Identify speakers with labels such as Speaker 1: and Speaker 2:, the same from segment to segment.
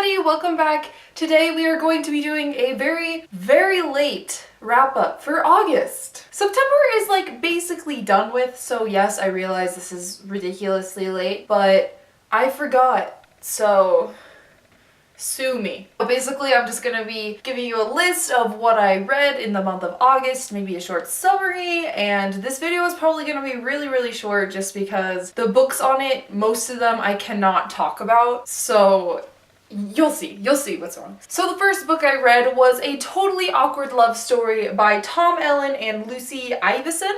Speaker 1: everybody, welcome back. Today we are going to be doing a very late wrap up for August. September is like basically done with, so yes, I realize this is ridiculously late, but I forgot, so sue me. Basically, I'm just gonna be giving you a list of what I read in the month of August, maybe a short summary, and this video is probably gonna be really short just because the books on it, most of them I cannot talk about, so you'll see what's wrong. So the first book I read was a totally awkward love story by Tom Allen and Lucy Iveson.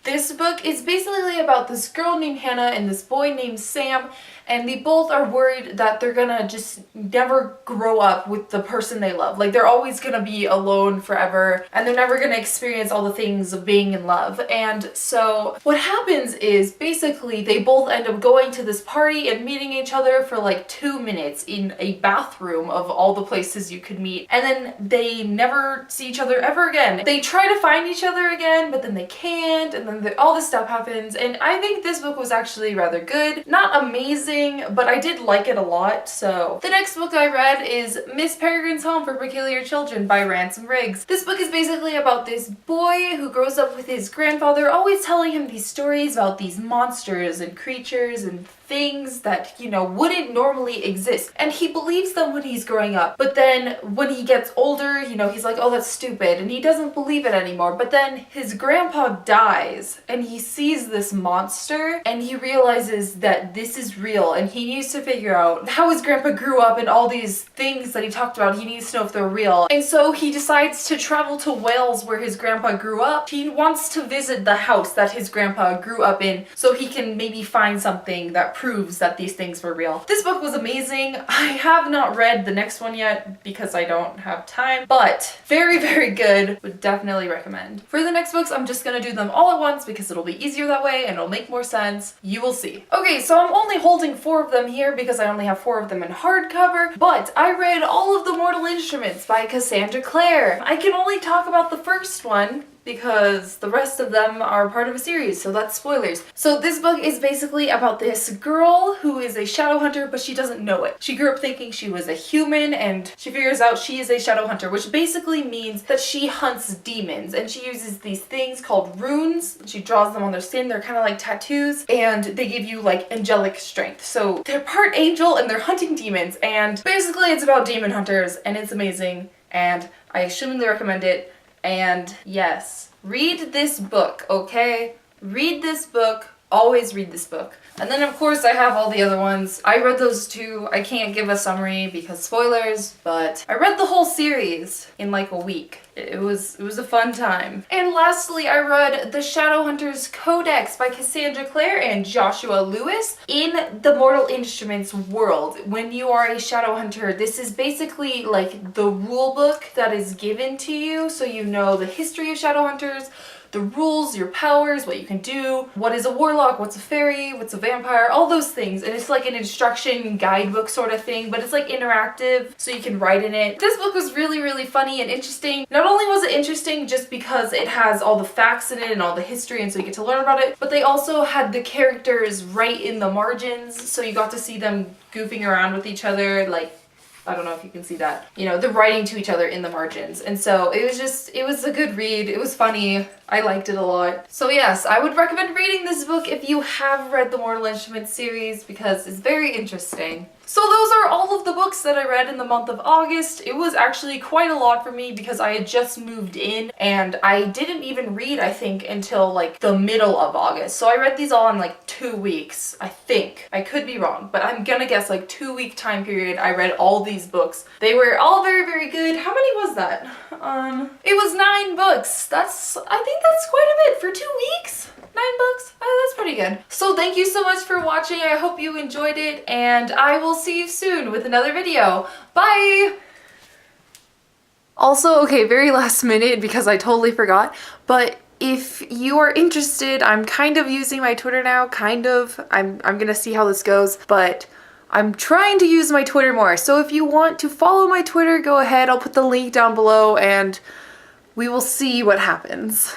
Speaker 1: This book is basically about this girl named Hannah and this boy named Sam, and they both are worried that they're gonna just never grow up with the person they love. Like, they're always gonna be alone forever, and they're never gonna experience all the things of being in love. And so what happens is basically they both end up going to this party and meeting each other for like 2 minutes in a bathroom of all the places you could meet, and then they never see each other ever again. They try to find each other again, but then they can't, and then all this stuff happens. And I think this book was actually rather good. Not amazing, but I did like it a lot. So the next book I read is Miss Peregrine's Home for Peculiar Children by Ransom Riggs. This book is basically about this boy who grows up with his grandfather always telling him these stories about these monsters and creatures and things that, you know, wouldn't normally exist. And he believes them when he's growing up. But then when he gets older, you know, he's like, oh, that's stupid. And he doesn't believe it anymore. But then his grandpa dies and he sees this monster and he realizes that this is real and he needs to figure out how his grandpa grew up and all these things that he talked about. He needs to know if they're real. And so he decides to travel to Wales where his grandpa grew up. He wants to visit the house that his grandpa grew up in so he can maybe find something that proves that these things were real. This book was amazing. I have not read the next one yet because I don't have time, but very good. Would definitely recommend. For the next books, I'm just gonna do them all at once because it'll be easier that way and it'll make more sense. You will see. Okay, so I'm only holding 4 of them here because I only have 4 of them in hardcover, but I read all of the Mortal Instruments by Cassandra Clare. I can only talk about the first one because the rest of them are part of a series, so that's spoilers. So this book is basically about this girl who is a shadow hunter, but she doesn't know it. She grew up thinking she was a human, and she figures out she is a shadow hunter, which basically means that she hunts demons, and she uses these things called runes. She draws them on their skin. They're kind of like tattoos, and they give you like angelic strength. So they're part angel and they're hunting demons, and basically it's about demon hunters, and it's amazing, and I extremely recommend it. And yes, read this book, okay? Read this book. Always read this book. And then of course I have all the other ones. I read those too. I can't give a summary because spoilers, but I read the whole series in like a week. It was a fun time. And lastly, I read the Shadowhunters Codex by Cassandra Clare and Joshua Lewis. In the Mortal Instruments world, when you are a Shadowhunter, this is basically like the rule book that is given to you, so you know the history of Shadowhunters, the rules, your powers, what you can do, what is a warlock, what's a fairy, what's a vampire, all those things. And it's like an instruction guidebook sort of thing, but it's like interactive, so you can write in it. This book was really funny and interesting. Not only was it interesting just because it has all the facts in it and all the history, and so you get to learn about it, but they also had the characters right in the margins, so you got to see them goofing around with each other, like, I don't know if you can see that. You know, they're writing to each other in the margins. And so it was a good read. It was funny. I liked it a lot. So yes, I would recommend reading this book if you have read the Mortal Instruments series because it's very interesting. So those are all of the books that I read in the month of August. It was actually quite a lot for me because I had just moved in and I didn't even read, I think, until like the middle of August. So I read these all in like 2 weeks, I think. I could be wrong, but I'm gonna guess like 2-week time period I read all these books. They were all very good. How many was that? It was 9 books. I think that's quite a bit for 2 weeks. 9 books? Oh, that's pretty good. So thank you so much for watching. I hope you enjoyed it, and I will see you soon with another video. Bye! Also, okay, very last minute because I totally forgot, but if you are interested, I'm kind of using my Twitter now, kind of. I'm gonna see how this goes, but I'm trying to use my Twitter more. So if you want to follow my Twitter, go ahead. I'll put the link down below and we will see what happens.